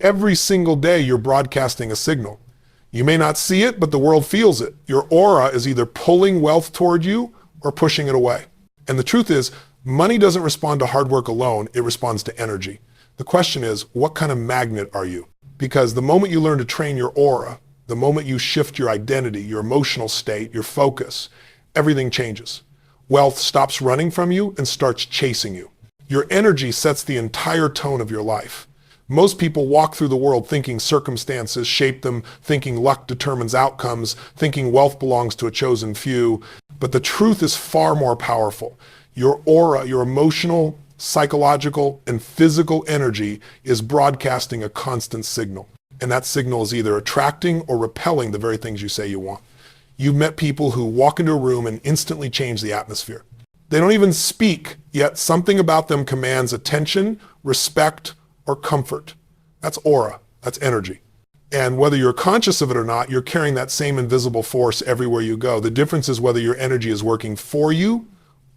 Every single day you're broadcasting a signal. You may not see it, but the world feels it. Your aura is either pulling wealth toward you or pushing it away. And the truth is, money doesn't respond to hard work alone, it responds to energy. The question is, what kind of magnet are you? Because the moment you learn to train your aura, the moment you shift your identity, your emotional state, your focus, everything changes. Wealth stops running from you and starts chasing you. Your energy sets the entire tone of your life. Most people walk through the world thinking circumstances shape them, thinking luck determines outcomes, thinking wealth belongs to a chosen few. But the truth is far more powerful. Your aura, your emotional, psychological, and physical energy is broadcasting a constant signal. And that signal is either attracting or repelling the very things you say you want. You've met people who walk into a room and instantly change the atmosphere. They don't even speak, yet something about them commands attention, respect, or comfort. That's aura, that's energy. And whether you're conscious of it or not, you're carrying that same invisible force everywhere you go. The difference is whether your energy is working for you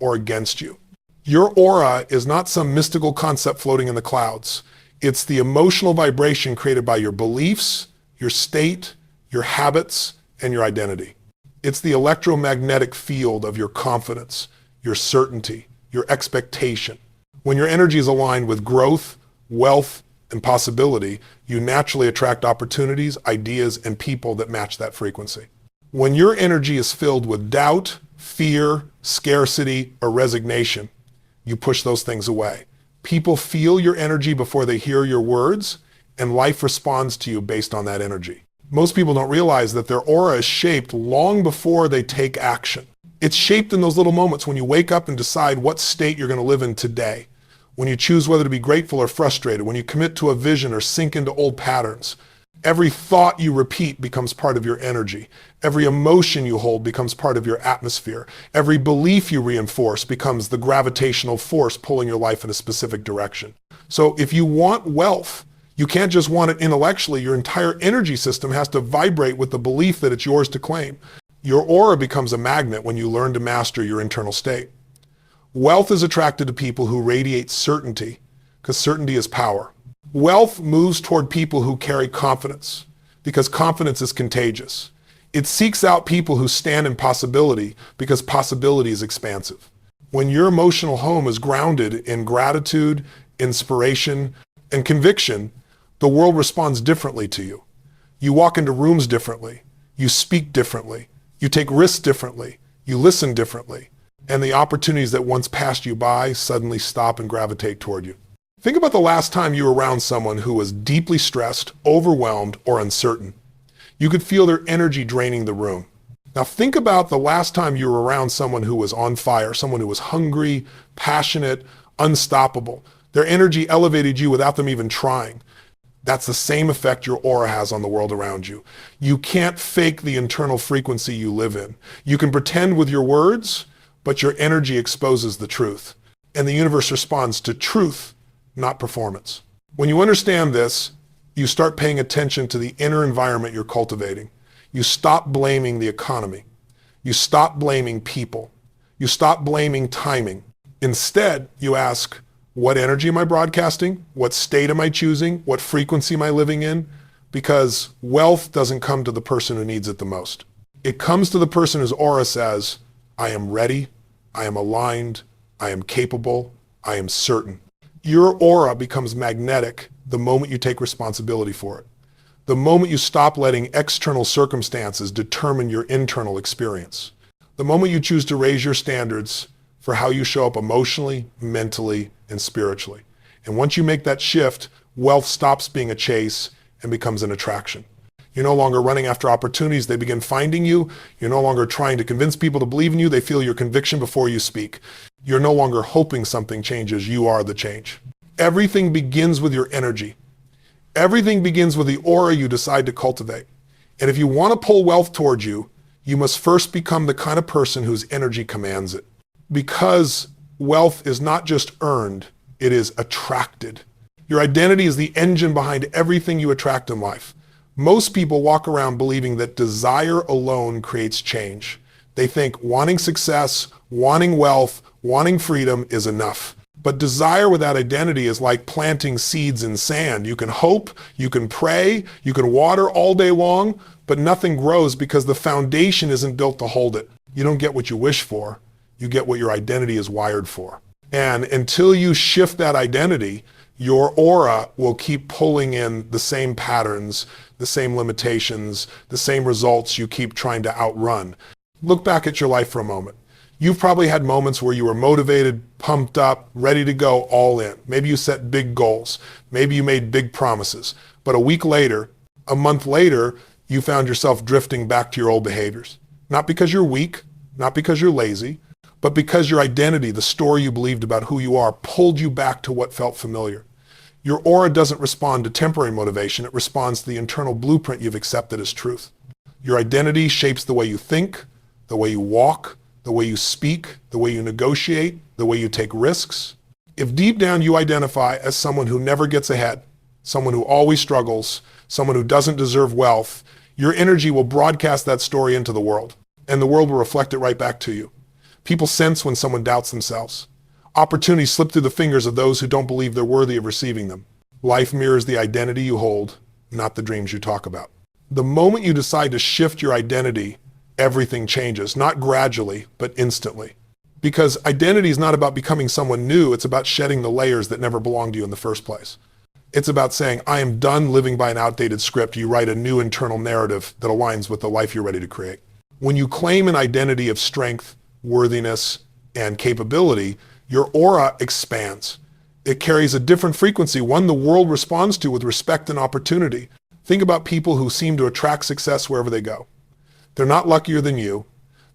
or against you. Your aura is not some mystical concept floating in the clouds. It's the emotional vibration created by your beliefs, your state, your habits, and your identity. It's the electromagnetic field of your confidence, your certainty, your expectation. When your energy is aligned with growth, wealth, and possibility, you naturally attract opportunities, ideas, and people that match that frequency. When your energy is filled with doubt, fear, scarcity, or resignation, you push those things away. People feel your energy before they hear your words, and life responds to you based on that energy. Most people don't realize that their aura is shaped long before they take action. It's shaped in those little moments when you wake up and decide what state you're going to live in today. When you choose whether to be grateful or frustrated, when you commit to a vision or sink into old patterns. Every thought you repeat becomes part of your energy. Every emotion you hold becomes part of your atmosphere. Every belief you reinforce becomes the gravitational force pulling your life in a specific direction. So if you want wealth, you can't just want it intellectually. Your entire energy system has to vibrate with the belief that it's yours to claim. Your aura becomes a magnet when you learn to master your internal state. Wealth is attracted to people who radiate certainty, because certainty is power. Wealth moves toward people who carry confidence, because confidence is contagious. It seeks out people who stand in possibility, because possibility is expansive. When your emotional home is grounded in gratitude, inspiration, and conviction, the world responds differently to you. You walk into rooms differently. You speak differently. You take risks differently. You listen differently. And the opportunities that once passed you by suddenly stop and gravitate toward you. Think about the last time you were around someone who was deeply stressed, overwhelmed, or uncertain. You could feel their energy draining the room. Now think about the last time you were around someone who was on fire, someone who was hungry, passionate, unstoppable. Their energy elevated you without them even trying. That's the same effect your aura has on the world around you. You can't fake the internal frequency you live in. You can pretend with your words, but your energy exposes the truth. And the universe responds to truth, not performance. When you understand this, you start paying attention to the inner environment you're cultivating. You stop blaming the economy. You stop blaming people. You stop blaming timing. Instead, you ask, what energy am I broadcasting? What state am I choosing? What frequency am I living in? Because wealth doesn't come to the person who needs it the most. It comes to the person whose aura says, I am ready, I am aligned, I am capable, I am certain. Your aura becomes magnetic the moment you take responsibility for it. The moment you stop letting external circumstances determine your internal experience. The moment you choose to raise your standards for how you show up emotionally, mentally, and spiritually. And once you make that shift, wealth stops being a chase and becomes an attraction. You're no longer running after opportunities, they begin finding you. You're no longer trying to convince people to believe in you, they feel your conviction before you speak. You're no longer hoping something changes, you are the change. Everything begins with your energy. Everything begins with the aura you decide to cultivate. And if you want to pull wealth towards you, you must first become the kind of person whose energy commands it. Because wealth is not just earned, it is attracted. Your identity is the engine behind everything you attract in life. Most people walk around believing that desire alone creates change. They think wanting success, wanting wealth, wanting freedom is enough. But desire without identity is like planting seeds in sand. You can hope, you can pray, you can water all day long, but nothing grows because the foundation isn't built to hold it. You don't get what you wish for, you get what your identity is wired for. And until you shift that identity, your aura will keep pulling in the same patterns, the same limitations, the same results you keep trying to outrun. Look back at your life for a moment. You've probably had moments where you were motivated, pumped up, ready to go all in. Maybe you set big goals. Maybe you made big promises. But a week later, a month later, you found yourself drifting back to your old behaviors. Not because you're weak, not because you're lazy, but because your identity, the story you believed about who you are, pulled you back to what felt familiar. Your aura doesn't respond to temporary motivation. It responds to the internal blueprint you've accepted as truth. Your identity shapes the way you think, the way you walk, the way you speak, the way you negotiate, the way you take risks. If deep down you identify as someone who never gets ahead, someone who always struggles, someone who doesn't deserve wealth, your energy will broadcast that story into the world, and the world will reflect it right back to you. People sense when someone doubts themselves. Opportunities slip through the fingers of those who don't believe they're worthy of receiving them. Life mirrors the identity you hold, not the dreams you talk about. The moment you decide to shift your identity, everything changes, not gradually, but instantly. Because identity is not about becoming someone new, it's about shedding the layers that never belonged to you in the first place. It's about saying, I am done living by an outdated script. You write a new internal narrative that aligns with the life you're ready to create. When you claim an identity of strength, worthiness, and capability, your aura expands. It carries a different frequency, one the world responds to with respect and opportunity. Think about people who seem to attract success wherever they go. They're not luckier than you.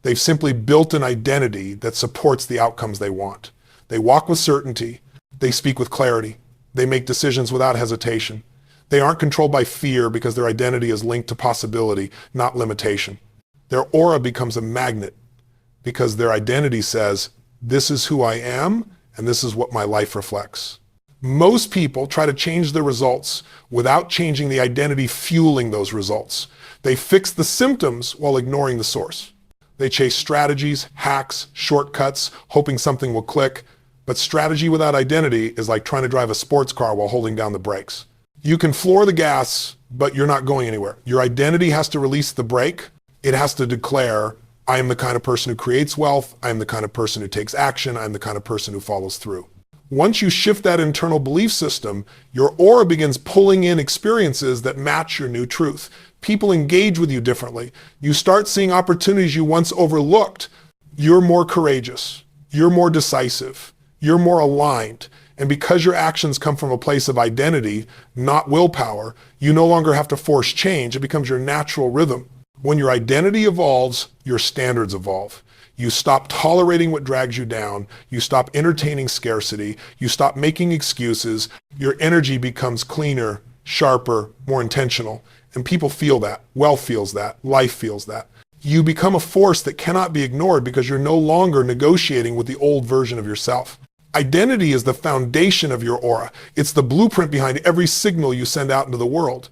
They've simply built an identity that supports the outcomes they want. They walk with certainty. They speak with clarity. They make decisions without hesitation. They aren't controlled by fear because their identity is linked to possibility, not limitation. Their aura becomes a magnet because their identity says, this is who I am, and this is what my life reflects. Most people try to change their results without changing the identity fueling those results. They fix the symptoms while ignoring the source. They chase strategies, hacks, shortcuts, hoping something will click. But strategy without identity is like trying to drive a sports car while holding down the brakes. You can floor the gas, but you're not going anywhere. Your identity has to release the brake. It has to declare, I am the kind of person who creates wealth. I am the kind of person who takes action. I am the kind of person who follows through. Once you shift that internal belief system, your aura begins pulling in experiences that match your new truth. People engage with you differently. You start seeing opportunities you once overlooked. You're more courageous. You're more decisive. You're more aligned. And because your actions come from a place of identity, not willpower, you no longer have to force change. It becomes your natural rhythm. When your identity evolves, your standards evolve. You stop tolerating what drags you down. You stop entertaining scarcity. You stop making excuses. Your energy becomes cleaner, sharper, more intentional. And people feel that. Wealth feels that. Life feels that. You become a force that cannot be ignored because you're no longer negotiating with the old version of yourself. Identity is the foundation of your aura. It's the blueprint behind every signal you send out into the world.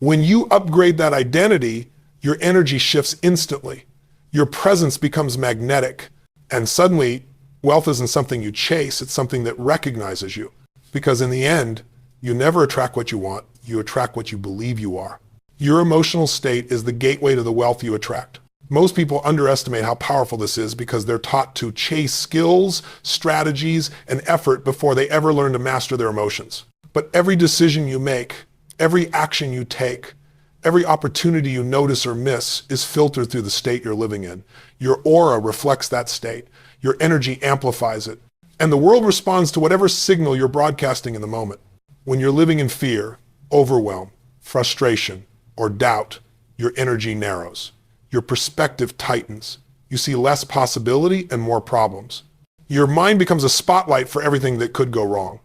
When you upgrade that identity, your energy shifts instantly. Your presence becomes magnetic. And suddenly, wealth isn't something you chase, it's something that recognizes you. Because in the end, you never attract what you want, you attract what you believe you are. Your emotional state is the gateway to the wealth you attract. Most people underestimate how powerful this is because they're taught to chase skills, strategies, and effort before they ever learn to master their emotions. But every decision you make, every action you take, every opportunity you notice or miss is filtered through the state you're living in. Your aura reflects that state. Your energy amplifies it. And the world responds to whatever signal you're broadcasting in the moment. When you're living in fear, overwhelm, frustration, or doubt, your energy narrows. Your perspective tightens. You see less possibility and more problems. Your mind becomes a spotlight for everything that could go wrong.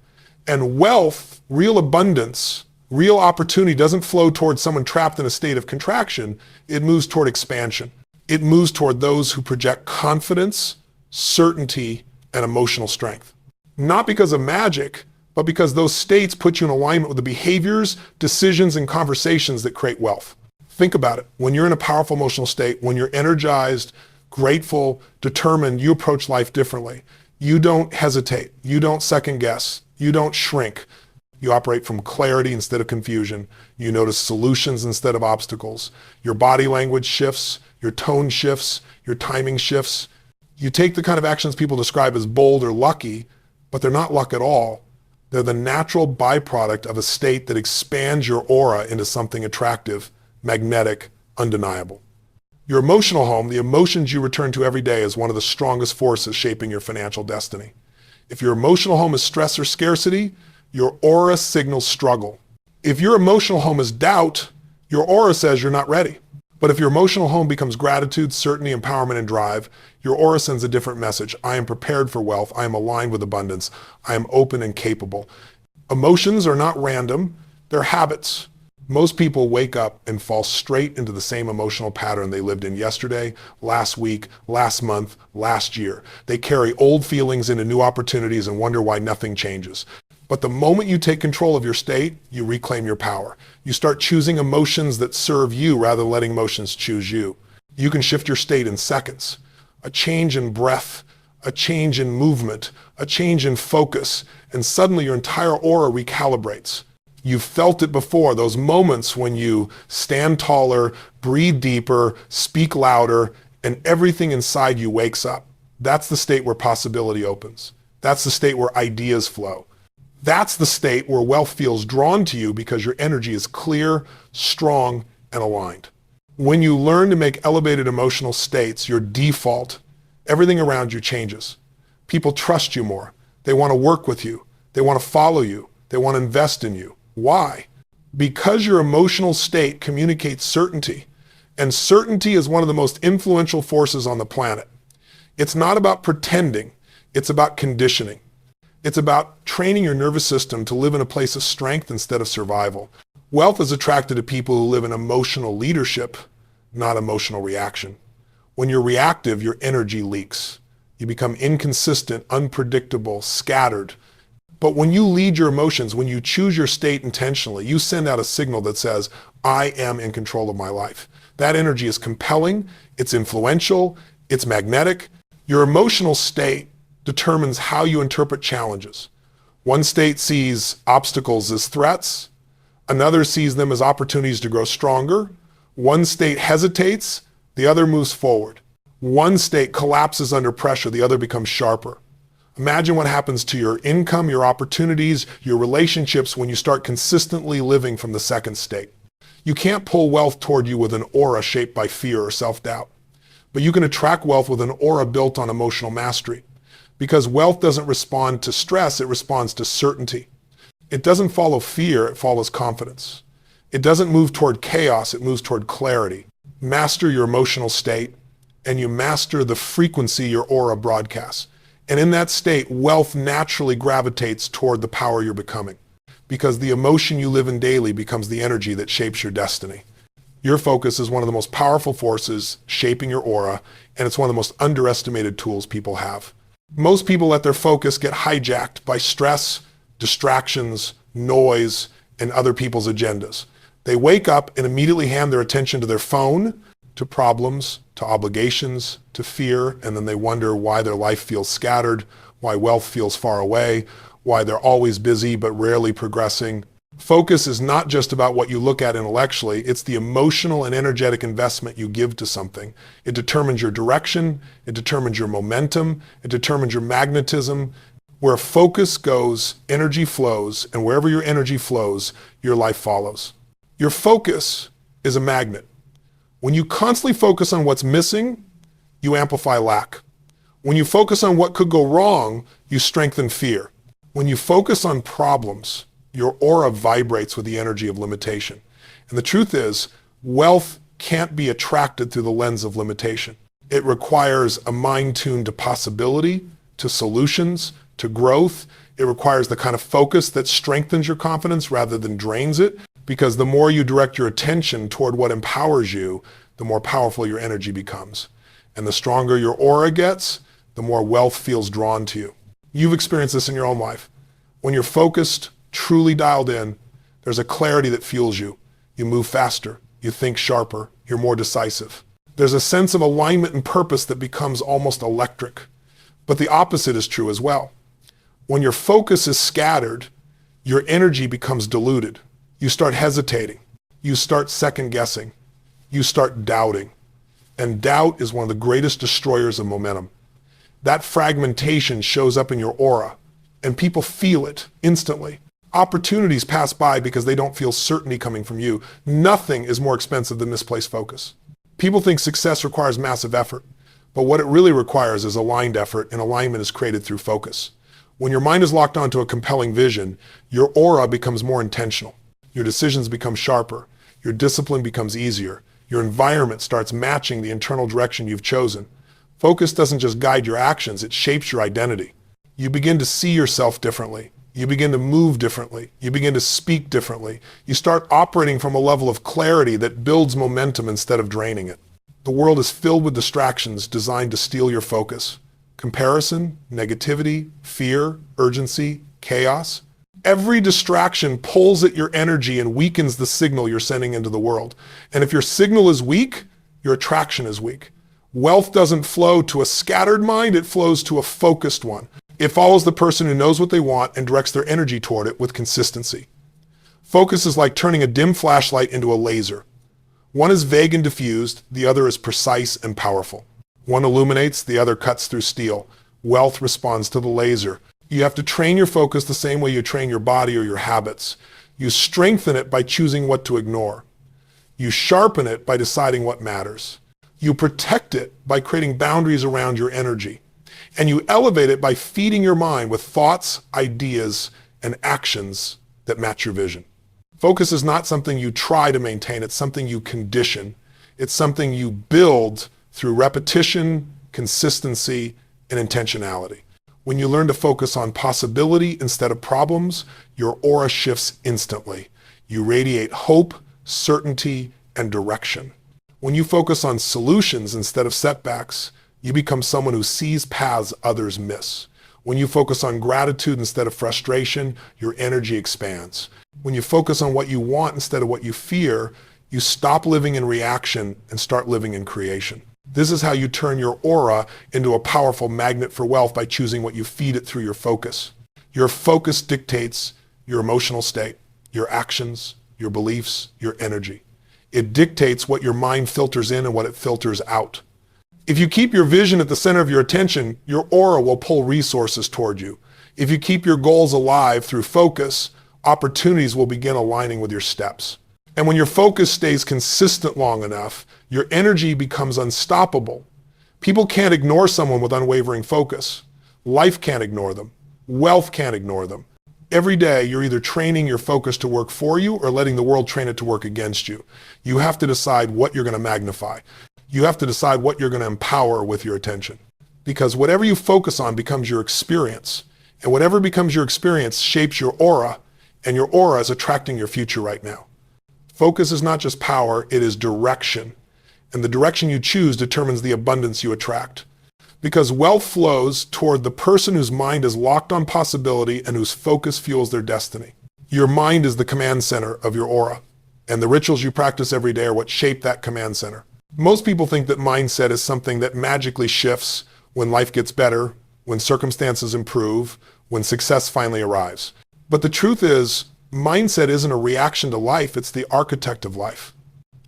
And wealth, real abundance, real opportunity doesn't flow towards someone trapped in a state of contraction. It moves toward expansion. It moves toward those who project confidence, certainty, and emotional strength. Not because of magic, but because those states put you in alignment with the behaviors, decisions, and conversations that create wealth. Think about it. When you're in a powerful emotional state, when you're energized, grateful, determined, you approach life differently. You don't hesitate. You don't second guess. You don't shrink. You operate from clarity instead of confusion. You notice solutions instead of obstacles. Your body language shifts. Your tone shifts. Your timing shifts. You take the kind of actions people describe as bold or lucky, but they're not luck at all. They're the natural byproduct of a state that expands your aura into something attractive, magnetic, undeniable. Your emotional home, the emotions you return to every day, is one of the strongest forces shaping your financial destiny. If your emotional home is stress or scarcity, your aura signals struggle. If your emotional home is doubt, your aura says you're not ready. But if your emotional home becomes gratitude, certainty, empowerment, and drive, your aura sends a different message. I am prepared for wealth. I am aligned with abundance. I am open and capable. Emotions are not random. They're habits. Most people wake up and fall straight into the same emotional pattern they lived in yesterday, last week, last month, last year. They carry old feelings into new opportunities and wonder why nothing changes. But the moment you take control of your state, you reclaim your power. You start choosing emotions that serve you rather than letting emotions choose you. You can shift your state in seconds. A change in breath, a change in movement, a change in focus, and suddenly your entire aura recalibrates. You've felt it before, those moments when you stand taller, breathe deeper, speak louder, and everything inside you wakes up. That's the state where possibility opens. That's the state where ideas flow. That's the state where wealth feels drawn to you because your energy is clear, strong, and aligned. When you learn to make elevated emotional states your default, everything around you changes. People trust you more. They want to work with you. They want to follow you. They want to invest in you. Why? Because your emotional state communicates certainty, and certainty is one of the most influential forces on the planet. It's not about pretending, it's about conditioning. It's about training your nervous system to live in a place of strength instead of survival. Wealth is attracted to people who live in emotional leadership, not emotional reaction. When you're reactive, your energy leaks. You become inconsistent, unpredictable, scattered. But when you lead your emotions, when you choose your state intentionally, you send out a signal that says, I am in control of my life. That energy is compelling, it's influential, it's magnetic. Your emotional state determines how you interpret challenges. One state sees obstacles as threats, another sees them as opportunities to grow stronger. One state hesitates, the other moves forward. One state collapses under pressure, the other becomes sharper. Imagine what happens to your income, your opportunities, your relationships when you start consistently living from the second state. You can't pull wealth toward you with an aura shaped by fear or self-doubt, but you can attract wealth with an aura built on emotional mastery. Because wealth doesn't respond to stress, it responds to certainty. It doesn't follow fear, it follows confidence. It doesn't move toward chaos, it moves toward clarity. Master your emotional state, and you master the frequency your aura broadcasts. And in that state, wealth naturally gravitates toward the power you're becoming, because the emotion you live in daily becomes the energy that shapes your destiny. Your focus is one of the most powerful forces shaping your aura, and it's one of the most underestimated tools people have. Most people let their focus get hijacked by stress, distractions, noise, and other people's agendas. They wake up and immediately hand their attention to their phone, to problems, to obligations, to fear, and then they wonder why their life feels scattered, why wealth feels far away, why they're always busy but rarely progressing. Focus is not just about what you look at intellectually, it's the emotional and energetic investment you give to something. It determines your direction, it determines your momentum, it determines your magnetism. Where focus goes, energy flows, and wherever your energy flows, your life follows. Your focus is a magnet. When you constantly focus on what's missing, you amplify lack. When you focus on what could go wrong, you strengthen fear. When you focus on problems, your aura vibrates with the energy of limitation. And the truth is, wealth can't be attracted through the lens of limitation. It requires a mind tuned to possibility, to solutions, to growth. It requires the kind of focus that strengthens your confidence rather than drains it. Because the more you direct your attention toward what empowers you, the more powerful your energy becomes. And the stronger your aura gets, the more wealth feels drawn to you. You've experienced this in your own life. When you're focused, truly dialed in, there's a clarity that fuels you. You move faster, you think sharper, you're more decisive. There's a sense of alignment and purpose that becomes almost electric. But the opposite is true as well. When your focus is scattered, your energy becomes diluted. You start hesitating. You start second guessing. You start doubting. And doubt is one of the greatest destroyers of momentum. That fragmentation shows up in your aura, and people feel it instantly. Opportunities pass by because they don't feel certainty coming from you. Nothing is more expensive than misplaced focus. People think success requires massive effort, but what it really requires is aligned effort, and alignment is created through focus. When your mind is locked onto a compelling vision, your aura becomes more intentional. Your decisions become sharper. Your discipline becomes easier. Your environment starts matching the internal direction you've chosen. Focus doesn't just guide your actions, it shapes your identity. You begin to see yourself differently. You begin to move differently. You begin to speak differently. You start operating from a level of clarity that builds momentum instead of draining it. The world is filled with distractions designed to steal your focus. Comparison, negativity, fear, urgency, chaos. Every distraction pulls at your energy and weakens the signal you're sending into the world. And if your signal is weak, your attraction is weak. Wealth doesn't flow to a scattered mind, it flows to a focused one. It follows the person who knows what they want and directs their energy toward it with consistency. Focus is like turning a dim flashlight into a laser. One is vague and diffused, the other is precise and powerful. One illuminates, the other cuts through steel. Wealth responds to the laser. You have to train your focus the same way you train your body or your habits. You strengthen it by choosing what to ignore. You sharpen it by deciding what matters. You protect it by creating boundaries around your energy. And you elevate it by feeding your mind with thoughts, ideas, and actions that match your vision. Focus is not something you try to maintain, it's something you condition. It's something you build through repetition, consistency, and intentionality. When you learn to focus on possibility instead of problems, your aura shifts instantly. You radiate hope, certainty, and direction. When you focus on solutions instead of setbacks, you become someone who sees paths others miss. When you focus on gratitude instead of frustration, your energy expands. When you focus on what you want instead of what you fear, you stop living in reaction and start living in creation. This is how you turn your aura into a powerful magnet for wealth, by choosing what you feed it through your focus. Your focus dictates your emotional state, your actions, your beliefs, your energy. It dictates what your mind filters in and what it filters out. If you keep your vision at the center of your attention, your aura will pull resources toward you. If you keep your goals alive through focus, opportunities will begin aligning with your steps. And when your focus stays consistent long enough, your energy becomes unstoppable. People can't ignore someone with unwavering focus. Life can't ignore them. Wealth can't ignore them. Every day, you're either training your focus to work for you or letting the world train it to work against you. You have to decide what you're going to magnify. You have to decide what you're going to empower with your attention. Because whatever you focus on becomes your experience. And whatever becomes your experience shapes your aura, and your aura is attracting your future right now. Focus is not just power, it is direction. And the direction you choose determines the abundance you attract. Because wealth flows toward the person whose mind is locked on possibility and whose focus fuels their destiny. Your mind is the command center of your aura, and the rituals you practice every day are what shape that command center. Most people think that mindset is something that magically shifts when life gets better, when circumstances improve, when success finally arrives. But the truth is, mindset isn't a reaction to life, it's the architect of life.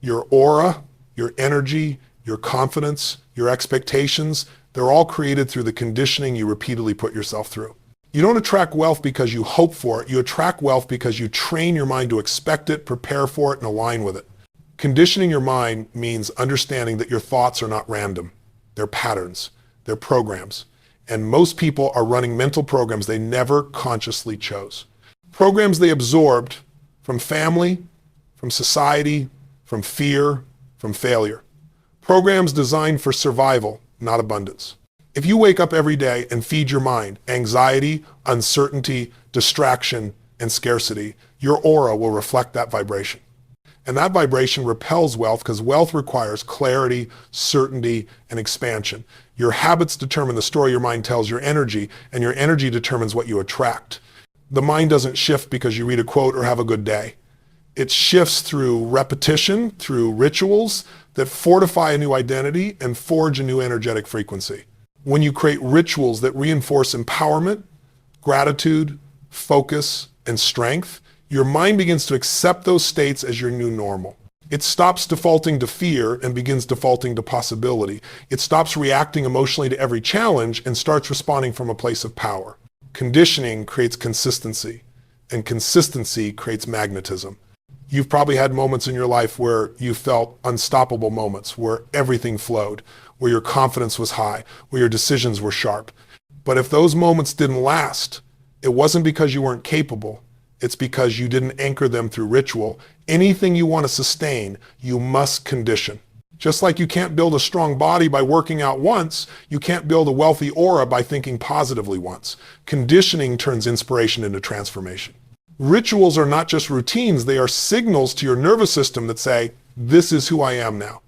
Your aura, your energy, your confidence, your expectations, they're all created through the conditioning you repeatedly put yourself through. You don't attract wealth because you hope for it. You attract wealth because you train your mind to expect it, prepare for it, and align with it. Conditioning your mind means understanding that your thoughts are not random. They're patterns. They're programs. And most people are running mental programs they never consciously chose. Programs they absorbed from family, from society, from fear, from failure. Programs designed for survival, not abundance. If you wake up every day and feed your mind anxiety, uncertainty, distraction, and scarcity, your aura will reflect that vibration. And that vibration repels wealth because wealth requires clarity, certainty, and expansion. Your habits determine the story your mind tells your energy, and your energy determines what you attract. The mind doesn't shift because you read a quote or have a good day. It shifts through repetition, through rituals that fortify a new identity and forge a new energetic frequency. When you create rituals that reinforce empowerment, gratitude, focus, and strength, your mind begins to accept those states as your new normal. It stops defaulting to fear and begins defaulting to possibility. It stops reacting emotionally to every challenge and starts responding from a place of power. Conditioning creates consistency, and consistency creates magnetism. You've probably had moments in your life where you felt unstoppable moments, where everything flowed, where your confidence was high, where your decisions were sharp. But if those moments didn't last, it wasn't because you weren't capable. It's because you didn't anchor them through ritual. Anything you want to sustain, you must condition. Just like you can't build a strong body by working out once, you can't build a wealthy aura by thinking positively once. Conditioning turns inspiration into transformation. Rituals are not just routines, they are signals to your nervous system that say, this is who I am now.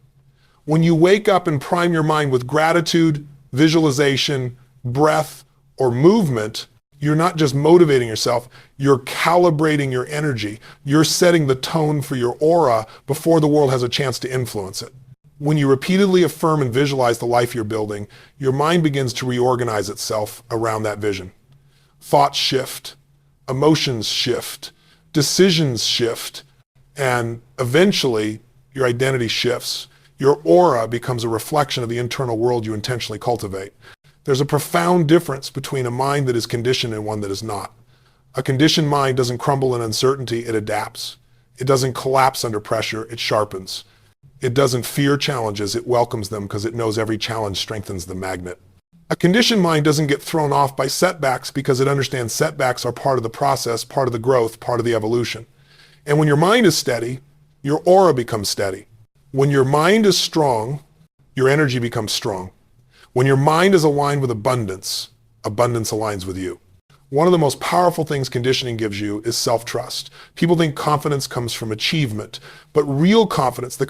When you wake up and prime your mind with gratitude, visualization, breath, or movement, you're not just motivating yourself, you're calibrating your energy. You're setting the tone for your aura before the world has a chance to influence it. When you repeatedly affirm and visualize the life you're building, your mind begins to reorganize itself around that vision. Thoughts shift, emotions shift, decisions shift, and eventually your identity shifts. Your aura becomes a reflection of the internal world you intentionally cultivate. There's a profound difference between a mind that is conditioned and one that is not. A conditioned mind doesn't crumble in uncertainty, it adapts. It doesn't collapse under pressure, it sharpens. It doesn't fear challenges, it welcomes them because it knows every challenge strengthens the magnet. A conditioned mind doesn't get thrown off by setbacks because it understands setbacks are part of the process, part of the growth, part of the evolution. And when your mind is steady, your aura becomes steady. When your mind is strong, your energy becomes strong. When your mind is aligned with abundance, abundance aligns with you. One of the most powerful things conditioning gives you is self-trust. People think confidence comes from achievement, but real confidence, the